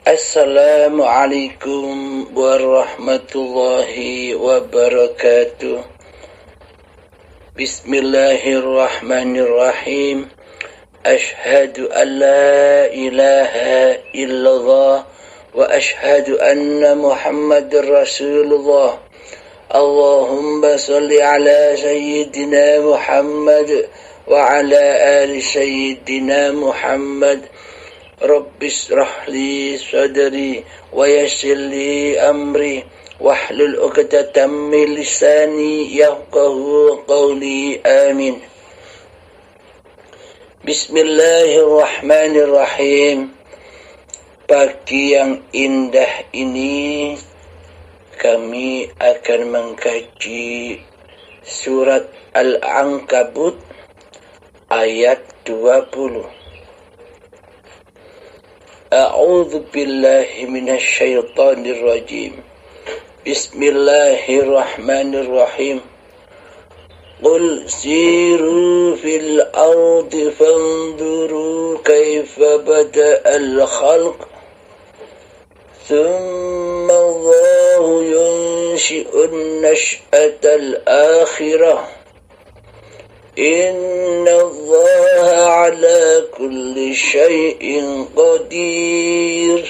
Assalamualaikum warahmatullahi wabarakatuh. Bismillahirrahmanirrahim. Ashhadu an la ilaha illallah wa ashhadu anna Muhammadar Rasulullah. Allahumma salli ala sayyidina Muhammad wa ala ali sayyidina Muhammad. Rabbi shrah li sadri wa yassir li amri wahlul 'uqdatam min lisani yafqahu qawli. Amin. Bismillahirrahmanirrahim. Pagi yang indah ini kami akan mengkaji surat Al-Ankabut ayat 20. A'udzu billahi minasy syaithanir rajim. Bismillahirrahmanirrahim. Qul siru fil ardi fanzuru kaifa bada'al khalq thumma Allahu yunshi'un nash'atal akhirah. Inna Allah ala kulli syai'in qadir.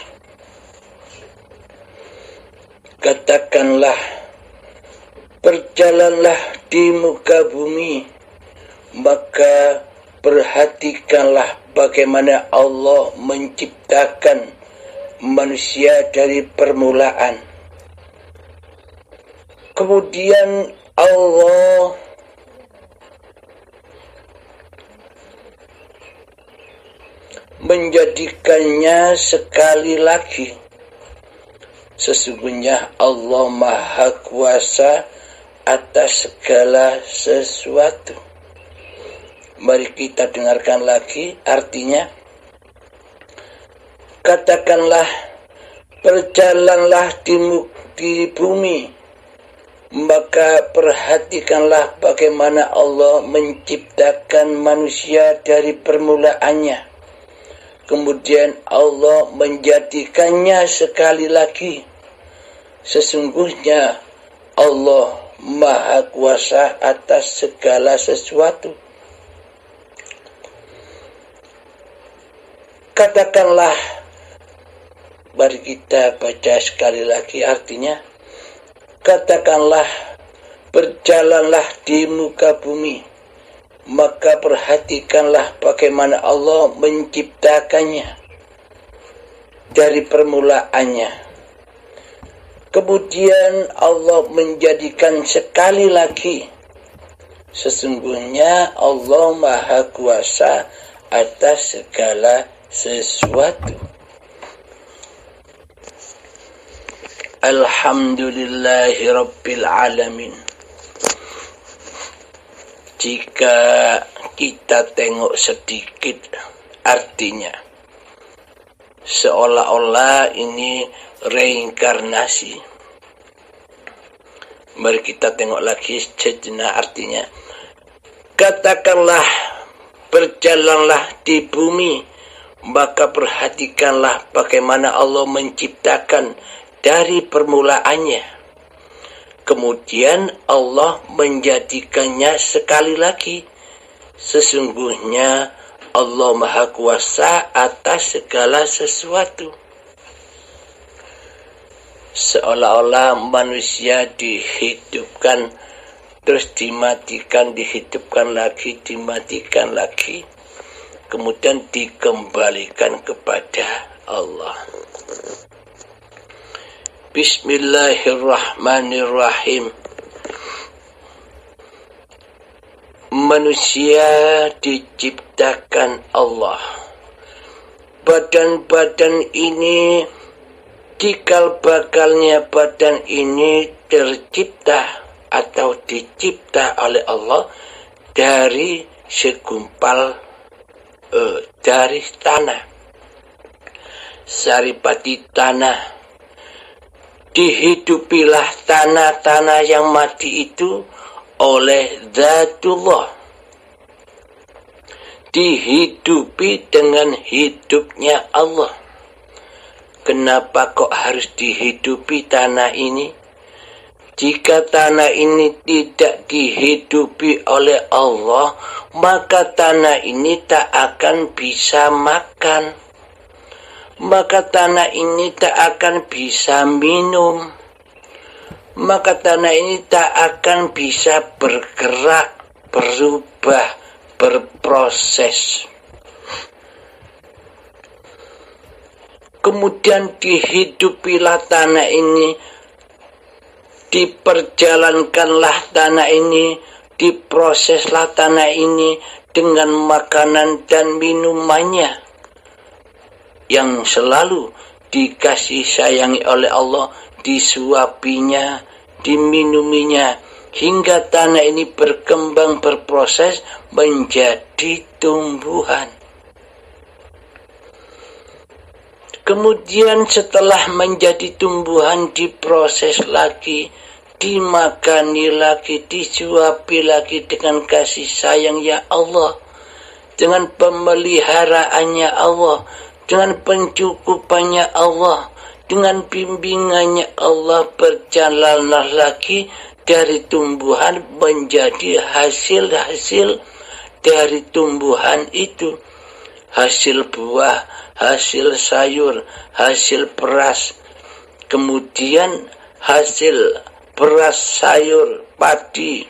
Katakanlah, berjalanlah di muka bumi, maka perhatikanlah bagaimana Allah menciptakan manusia dari permulaan. Kemudian Allah menjadikannya sekali lagi. Sesungguhnya Allah Maha Kuasa atas segala sesuatu. Mari kita dengarkan lagi artinya. Katakanlah, berjalanlah di bumi, maka perhatikanlah bagaimana Allah menciptakan manusia dari permulaannya. Kemudian Allah menjadikannya sekali lagi. Sesungguhnya Allah Maha Kuasa atas segala sesuatu. Katakanlah, mari kita baca sekali lagi artinya. Katakanlah, berjalanlah di muka bumi, maka perhatikanlah bagaimana Allah menciptakannya dari permulaannya. Kemudian Allah menjadikan sekali lagi. Sesungguhnya Allah Maha Kuasa atas segala sesuatu. Alhamdulillahi Rabbil Alamin. Jika kita tengok sedikit artinya, seolah-olah ini reinkarnasi. Mari kita tengok lagi sejenak artinya. Katakanlah, berjalanlah di bumi, maka perhatikanlah bagaimana Allah menciptakan dari permulaannya. Kemudian Allah menjadikannya sekali lagi. Sesungguhnya Allah Maha Kuasa atas segala sesuatu. Seolah-olah manusia dihidupkan, terus dimatikan, dihidupkan lagi, dimatikan lagi. Kemudian dikembalikan kepada Allah. Bismillahirrahmanirrahim. Manusia diciptakan Allah. Badan-badan ini, cikal bakalnya badan ini tercipta atau dicipta oleh Allah dari segumpal dari tanah. Saripati tanah. Dihidupilah tanah-tanah yang mati itu oleh Zatullah. Dihidupi dengan hidupnya Allah. Kenapa kok harus dihidupi tanah ini? Jika tanah ini tidak dihidupi oleh Allah, maka tanah ini tak akan bisa makan. Maka tanah ini tak akan bisa minum. Maka tanah ini tak akan bisa bergerak, berubah, berproses. Kemudian dihidupilah tanah ini, diperjalankanlah tanah ini, diproseslah tanah ini dengan makanan dan minumannya yang selalu dikasih sayangi oleh Allah, disuapinya, diminuminya, hingga tanah ini berkembang, berproses menjadi tumbuhan. Kemudian setelah menjadi tumbuhan diproses lagi, dimakani lagi, disuapi lagi dengan kasih sayang ya Allah, dengan pemeliharaannya Allah, dengan pencukupannya Allah, dengan bimbingannya Allah, berjalanlah lagi dari tumbuhan menjadi hasil-hasil dari tumbuhan itu. Hasil buah, hasil sayur, hasil beras, kemudian hasil beras, sayur, padi,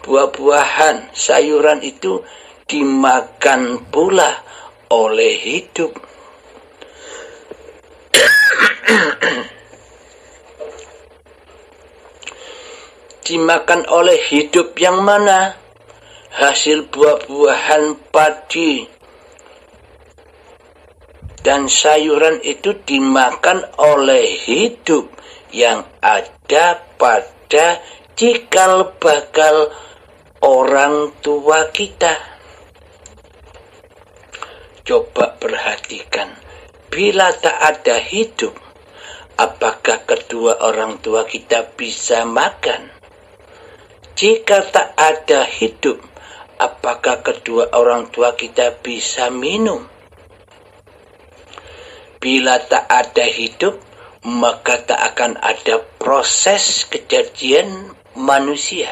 buah-buahan, sayuran itu dimakan pula oleh hidup. Dimakan oleh hidup yang mana? Hasil buah-buahan, padi, dan sayuran itu dimakan oleh hidup yang ada pada cikal bakal orang tua kita. Coba perhatikan, bila tak ada hidup, apakah kedua orang tua kita bisa makan? Jika tak ada hidup, apakah kedua orang tua kita bisa minum? Bila tak ada hidup, maka tak akan ada proses kejadian manusia.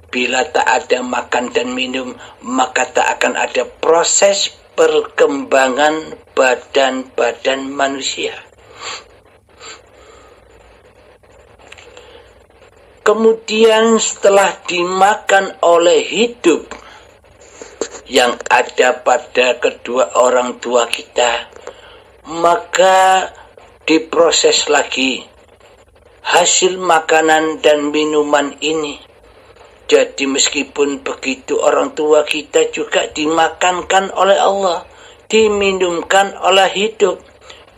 Bila tak ada makan dan minum, maka tak akan ada proses perkembangan badan-badan manusia. Kemudian setelah dimakan oleh hidup yang ada pada kedua orang tua kita, maka diproses lagi hasil makanan dan minuman ini. Jadi meskipun begitu orang tua kita juga dimakankan oleh Allah, diminumkan oleh hidup.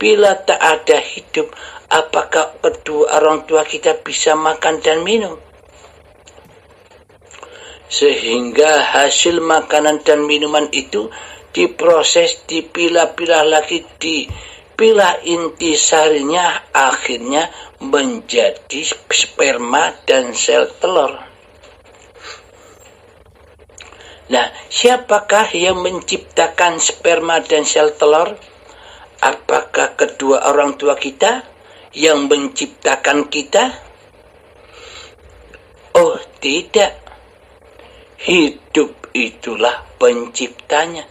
Bila tak ada hidup, apakah kedua orang tua kita bisa makan dan minum? Sehingga hasil makanan dan minuman itu diproses, dipilah-pilah lagi, dipilah intisarinya, akhirnya menjadi sperma dan sel telur. Nah, siapakah yang menciptakan sperma dan sel telur? Apakah kedua orang tua kita yang menciptakan kita? Oh, tidak. Hidup itulah penciptanya.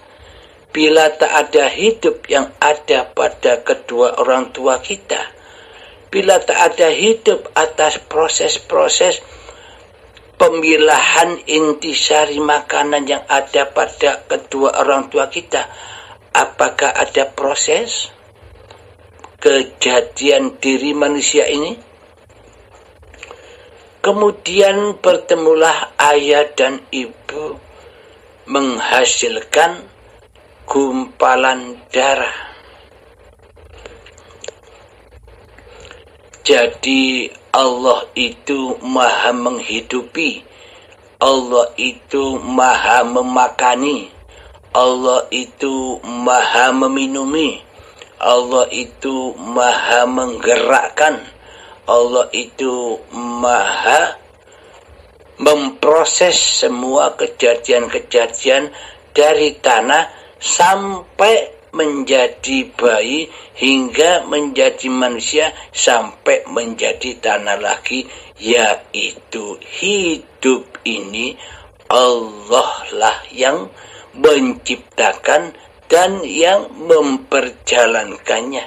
Bila tak ada hidup yang ada pada kedua orang tua kita, bila tak ada hidup atas proses-proses pemilahan intisari makanan yang ada pada kedua orang tua kita, apakah ada proses kejadian diri manusia ini? Kemudian bertemulah ayah dan ibu menghasilkan gumpalan darah. Jadi Allah itu maha menghidupi, Allah itu maha memakani, Allah itu maha meminumi, Allah itu maha menggerakkan, Allah itu maha memproses semua kejadian-kejadian dari tanah sampai menjadi bayi hingga menjadi manusia sampai menjadi tanah lagi, yaitu hidup ini Allah lah yang menciptakan dan yang memperjalankannya.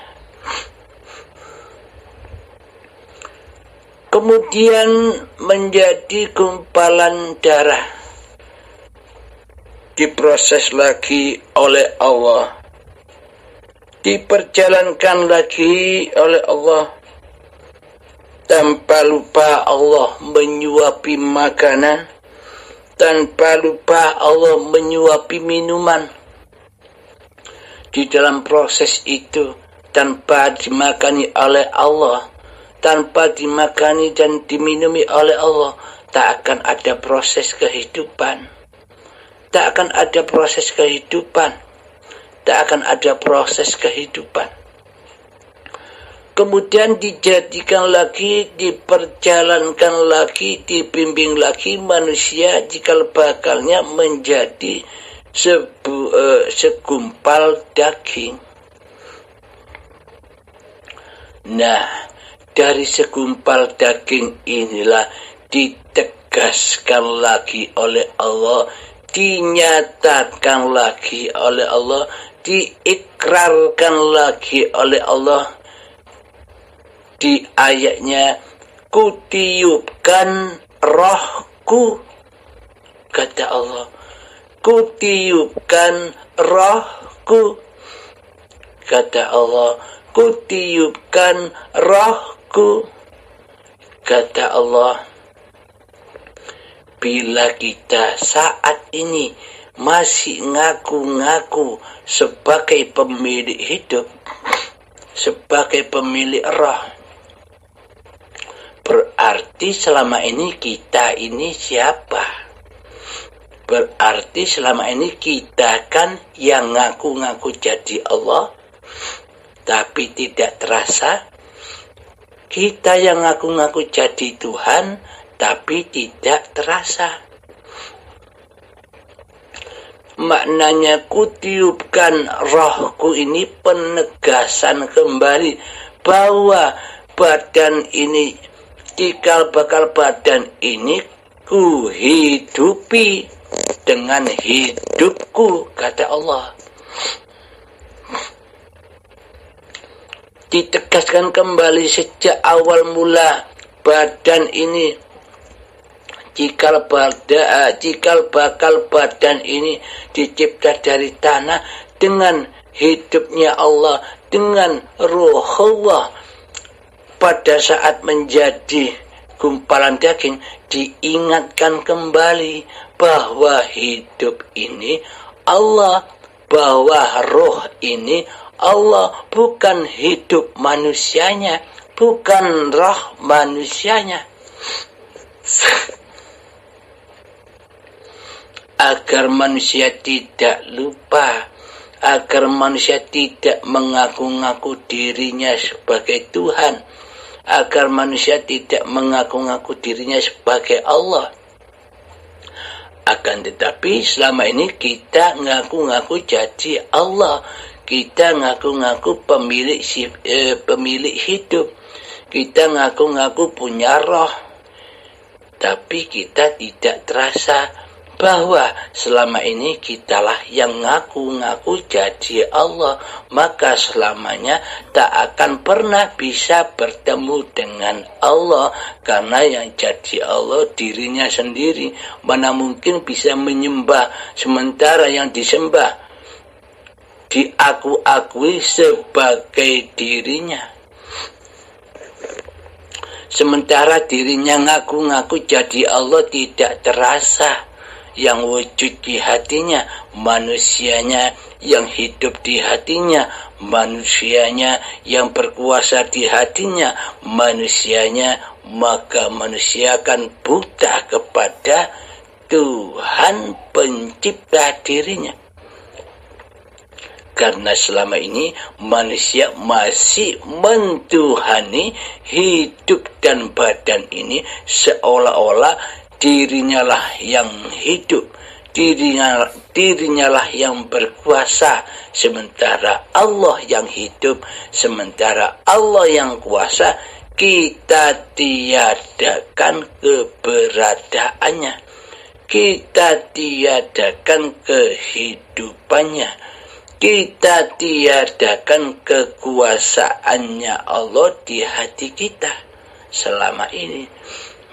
Kemudian menjadi gumpalan darah, diproses lagi oleh Allah, diperjalankan lagi oleh Allah. Tanpa lupa Allah menyuapi makanan, tanpa lupa Allah menyuapi minuman. Di dalam proses itu, tanpa dimakani oleh Allah, tanpa dimakani dan diminumi oleh Allah, tak akan ada proses kehidupan. Tak akan ada proses kehidupan. Tak akan ada proses kehidupan. Kemudian dijadikan lagi, diperjalankan lagi, dibimbing lagi manusia jika bakalnya menjadi segumpal daging. Nah, dari segumpal daging inilah ditegaskan lagi oleh Allah, dinyatakan lagi oleh Allah, diikrarkan lagi oleh Allah. Di ayatnya, kutiupkan rohku, kata Allah, kutiupkan rohku, kata Allah, kutiupkan rohku, kata Allah. Bila kita saat ini masih ngaku-ngaku sebagai pemilik hidup, sebagai pemilik roh, berarti selama ini kita ini siapa? Berarti selama ini kita kan yang ngaku-ngaku jadi Allah, tapi tidak terasa. Kita yang ngaku-ngaku jadi Tuhan, tapi tidak terasa. Maknanya kutiupkan rohku ini penegasan kembali bahwa badan ini, cikal bakal badan ini kuhidupi dengan hidupku, kata Allah. Ditegaskan kembali sejak awal mula badan ini, cikal bakal badan ini dicipta dari tanah dengan hidupnya Allah, dengan ruh Allah. Pada saat menjadi gumpalan daging, diingatkan kembali bahwa hidup ini Allah, bahwa ruh ini Allah, bukan hidup manusianya, bukan roh manusianya. Agar manusia tidak lupa, agar manusia tidak mengaku-ngaku dirinya sebagai Tuhan, agar manusia tidak mengaku-ngaku dirinya sebagai Allah. Akan tetapi selama ini kita ngaku-ngaku jadi Allah, kita ngaku-ngaku pemilik hidup, kita ngaku-ngaku punya roh, tapi kita tidak terasa bahwa selama ini kitalah yang ngaku-ngaku jadi Allah, maka selamanya tak akan pernah bisa bertemu dengan Allah, karena yang jadi Allah dirinya sendiri. Mana mungkin bisa menyembah sementara yang disembah diaku-akui sebagai dirinya, sementara dirinya ngaku-ngaku jadi Allah tidak terasa. Yang wujud di hatinya, manusianya yang hidup di hatinya, manusianya yang berkuasa di hatinya, manusianya, maka manusia akan buta kepada Tuhan pencipta dirinya. Karena selama ini manusia masih mentuhani hidup dan badan ini seolah-olah dirinya lah yang hidup, dirinya lah yang berkuasa, sementara Allah yang hidup, sementara Allah yang kuasa, kita tiadakan keberadaannya, kita tiadakan kehidupannya, kita tiadakan kekuasaannya Allah di hati kita selama ini.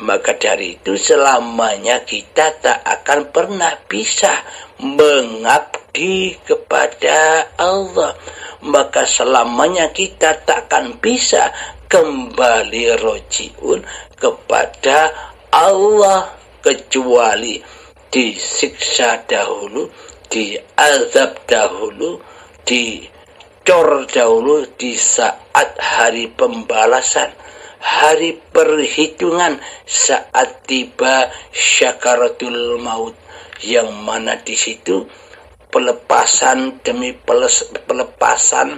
Maka dari itu selamanya kita tak akan pernah bisa mengabdi kepada Allah. Maka selamanya kita tak akan bisa kembali rojiun kepada Allah, kecuali disiksa dahulu, diazab dahulu, dicor dahulu di saat hari pembalasan, hari perhitungan, saat tiba syakaratul maut, yang mana di situ pelepasan demi pelepasan,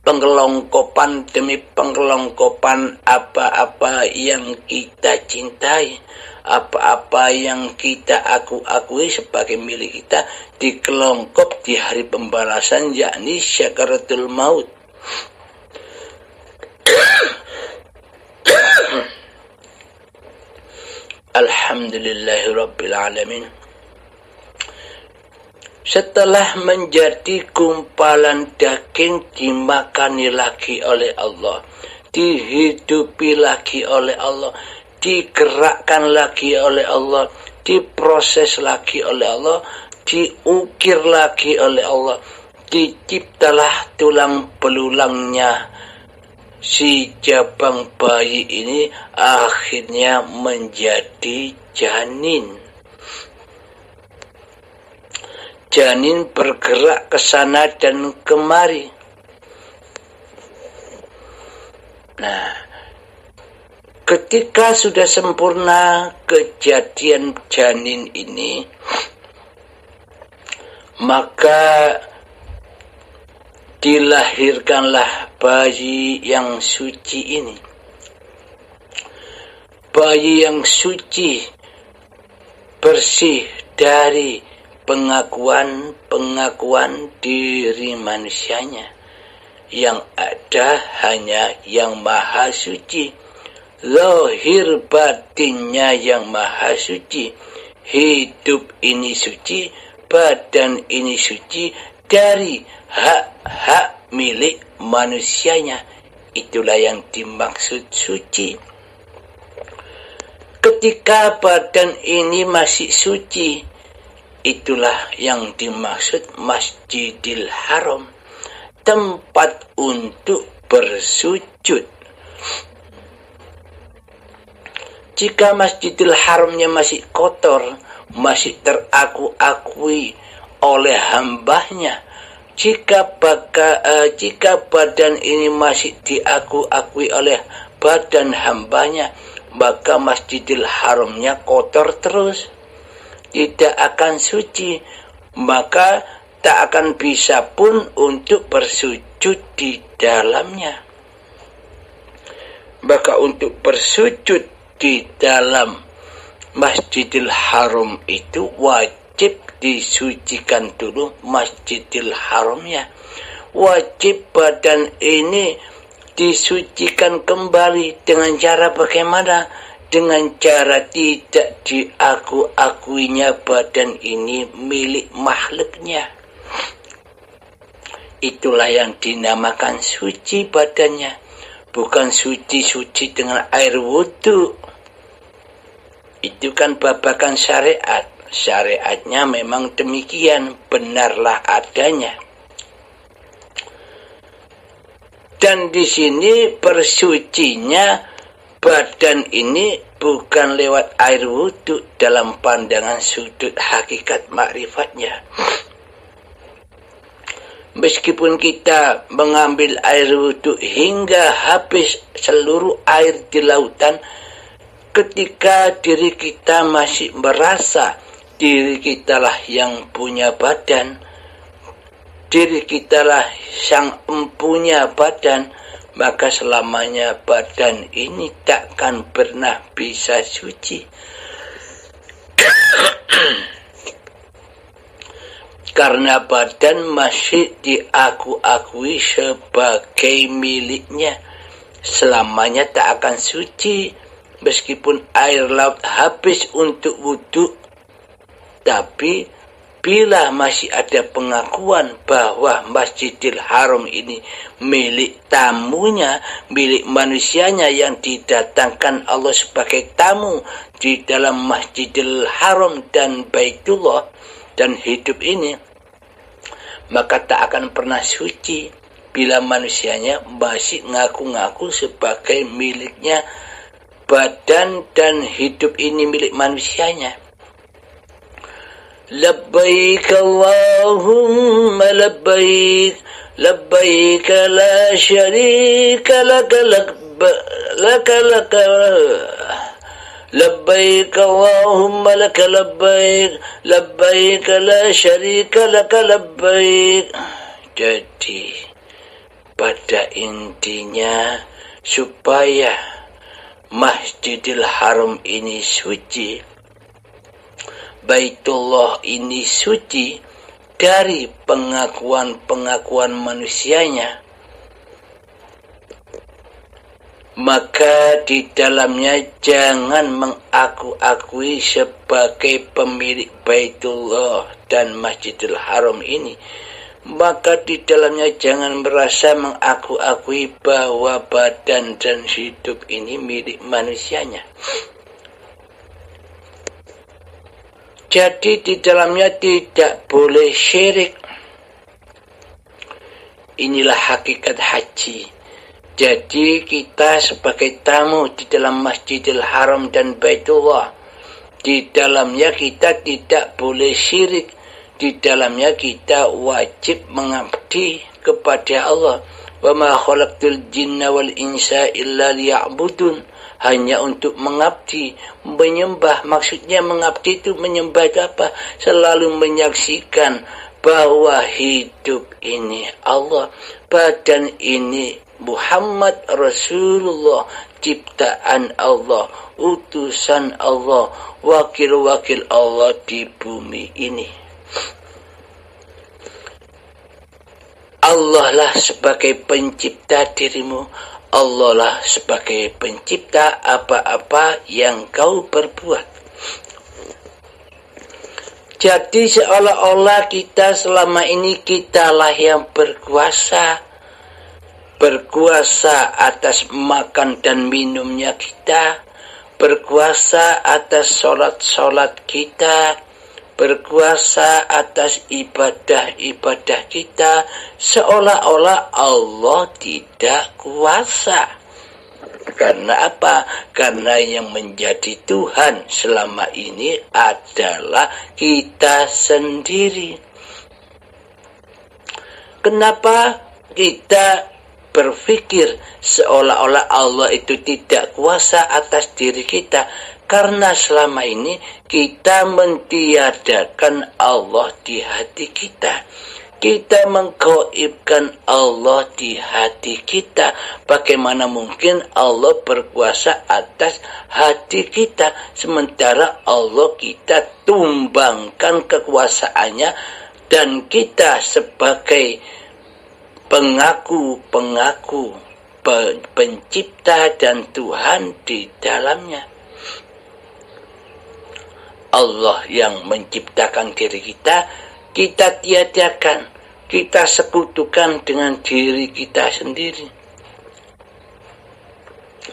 penggelongkopan demi penggelongkopan apa-apa yang kita cintai, apa-apa yang kita akui sebagai milik kita, dikelongkop di hari pembalasan, yakni syakaratul maut. Alhamdulillahirabbil alamin. Setelah menjadi gumpalan daging, dimakani lagi oleh Allah, dihidupi lagi oleh Allah, digerakkan lagi oleh Allah, diproses lagi oleh Allah, diukir lagi oleh Allah, diciptalah tulang belulangnya si jabang bayi ini, akhirnya menjadi janin. Janin bergerak ke sana dan kemari. Nah, ketika sudah sempurna kejadian janin ini, maka dilahirkanlah bayi yang suci ini. Bayi yang suci, bersih dari pengakuan diri manusianya. Yang ada hanya yang maha suci, zahir batinnya yang maha suci, hidup ini suci, badan ini suci dari hak-hak milik manusianya. Itulah yang dimaksud suci. Ketika badan ini masih suci, itulah yang dimaksud Masjidil Haram, tempat untuk bersujud. Jika Masjidil Haramnya masih kotor, masih teraku-akui oleh hambanya, jika badan ini masih diaku-akui oleh badan hambanya, maka Masjidil Haramnya kotor terus, tidak akan suci, maka tak akan bisa pun untuk bersujud di dalamnya. Maka untuk bersujud di dalam Masjidil Haram itu wajib disucikan dulu Masjidil Haramnya. Wajib badan ini disucikan kembali. Dengan cara bagaimana? Dengan cara tidak diaku-akuinya badan ini milik makhluknya. Itulah yang dinamakan suci badannya. Bukan suci-suci dengan air wudhu. Itu kan babakan syariat. Syariatnya memang demikian, benarlah adanya. Dan di sini bersucinya badan ini bukan lewat air wudhu dalam pandangan sudut hakikat makrifatnya. Meskipun kita mengambil air wudhu hingga habis seluruh air di lautan, ketika diri kita masih merasa diri kitalah yang punya badan, diri kitalah yang empunya badan, maka selamanya badan ini takkan pernah bisa suci. karena badan masih diakui sebagai miliknya, selamanya tak akan suci. Meskipun air laut habis untuk wudhu, tapi bila masih ada pengakuan bahwa Masjidil Haram ini milik tamunya, milik manusianya yang didatangkan Allah sebagai tamu di dalam Masjidil Haram dan Baitullah dan hidup ini, maka tak akan pernah suci bila manusianya masih ngaku-ngaku sebagai miliknya. Badan dan hidup ini milik manusianya. Labbaik Allahumma labbaik, labbaik la syarika laka labbaik Allahumma laka labbaik, labbaik la syarika laka labbaik. Jadi pada intinya supaya Masjidil Haram ini suci, Baitullah ini suci dari pengakuan-pengakuan manusianya, maka di dalamnya jangan mengaku-akui sebagai pemilik Baitullah dan Masjidil Haram ini. Maka di dalamnya jangan merasa mengaku-akui bahwa badan dan hidup ini milik manusianya. Jadi di dalamnya tidak boleh syirik. Inilah hakikat haji. Jadi kita sebagai tamu di dalam Masjidil Haram dan Baitullah, di dalamnya kita tidak boleh syirik. Di dalamnya kita wajib mengabdi kepada Allah. Wa ma khalaqtul jinna wal insa illa liya'budun. Hanya untuk mengabdi, menyembah. Maksudnya mengabdi itu menyembah apa? Selalu menyaksikan bahwa hidup ini Allah, badan ini Muhammad Rasulullah, ciptaan Allah, utusan Allah, wakil-wakil Allah di bumi ini. Allah lah sebagai pencipta dirimu, Allah lah sebagai pencipta apa-apa yang kau perbuat. Jadi seolah-olah kita selama ini kitalah yang berkuasa atas makan dan minumnya kita, berkuasa atas sholat-sholat kita, berkuasa atas ibadah-ibadah kita, seolah-olah Allah tidak kuasa. Karena apa? Karena yang menjadi Tuhan selama ini adalah kita sendiri. Kenapa kita berpikir seolah-olah Allah itu tidak kuasa atas diri kita? Karena selama ini kita mentiadakan Allah di hati kita. Kita menggaibkan Allah di hati kita. Bagaimana mungkin Allah berkuasa atas hati kita, sementara Allah kita tumbangkan kekuasaannya, dan kita sebagai pengaku pencipta dan Tuhan di dalamnya. Allah yang menciptakan diri kita, kita tiadakan, kita sekutukan dengan diri kita sendiri.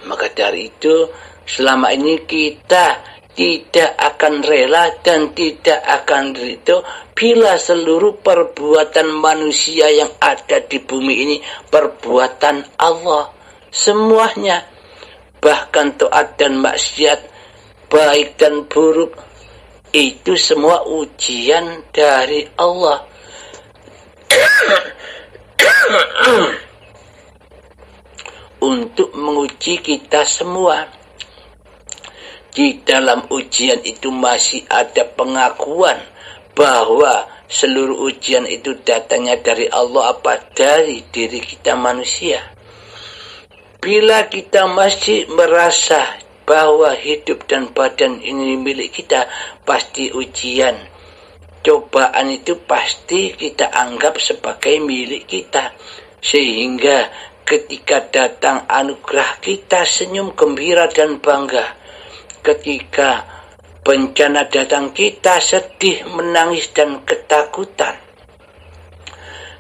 Maka dari itu, selama ini kita tidak akan rela dan tidak akan ridho bila seluruh perbuatan manusia yang ada di bumi ini perbuatan Allah. Semuanya, bahkan taat dan maksiat, baik dan buruk, itu semua ujian dari Allah. Untuk menguji kita semua. Di dalam ujian itu masih ada pengakuan bahwa seluruh ujian itu datangnya dari Allah, apa? Dari diri kita manusia. Bila kita masih merasa bahwa hidup dan badan ini milik kita, pasti ujian cobaan itu pasti kita anggap sebagai milik kita. Sehingga ketika datang anugerah kita senyum gembira dan bangga. Ketika bencana datang kita sedih, menangis dan ketakutan.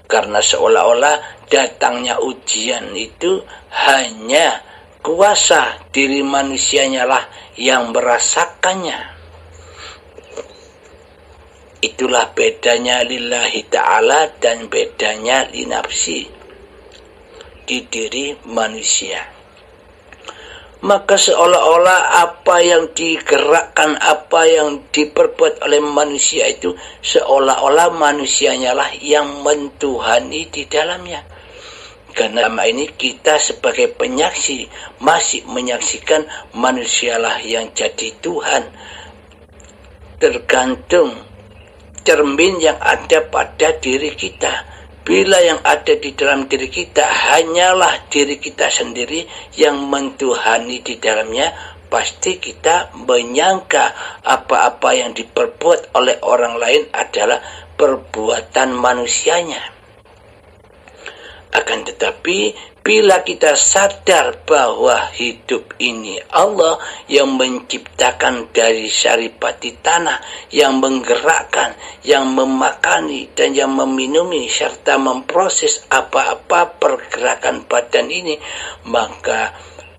Karena seolah-olah datangnya ujian itu hanya kuasa diri manusianya lah yang merasakannya. Itulah bedanya lillahi ta'ala dan bedanya linafsi di diri manusia. Maka seolah-olah apa yang digerakkan, apa yang diperbuat oleh manusia itu seolah-olah manusianya lah yang mentuhani di dalamnya. Karena ini kita sebagai penyaksi masih menyaksikan manusialah yang jadi Tuhan. Tergantung cermin yang ada pada diri kita. Bila yang ada di dalam diri kita hanyalah diri kita sendiri yang mentuhani di dalamnya, pasti kita menyangka apa-apa yang diperbuat oleh orang lain adalah perbuatan manusianya. Akan tetapi bila kita sadar bahwa hidup ini Allah yang menciptakan dari saripati tanah, yang menggerakkan, yang memakani dan yang meminumi serta memproses apa-apa pergerakan badan ini, maka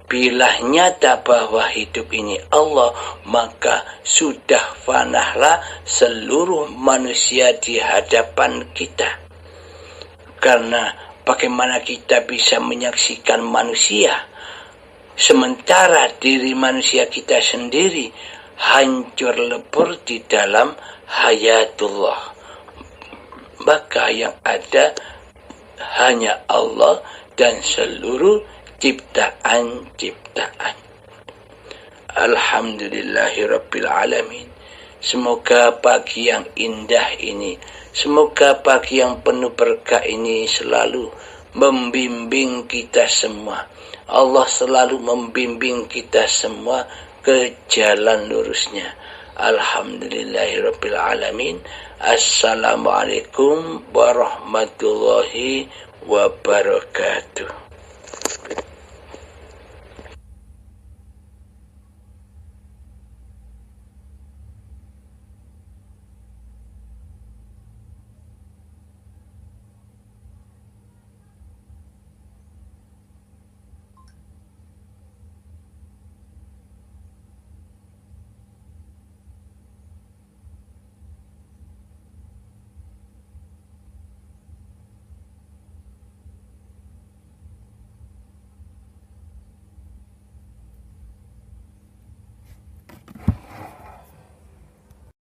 bila nyata bahwa hidup ini Allah, maka sudah fanahlah seluruh manusia di hadapan kita. Karena bagaimana kita bisa menyaksikan manusia sementara diri manusia kita sendiri hancur lebur di dalam hayatullah. Maka yang ada hanya Allah dan seluruh ciptaan-ciptaan. Alhamdulillahirabbil alamin. Semoga pagi yang indah ini, semoga pagi yang penuh berkah ini selalu membimbing kita semua. Allah selalu membimbing kita semua ke jalan lurusnya. Alhamdulillahirabbil alamin. Assalamualaikum warahmatullahi wabarakatuh.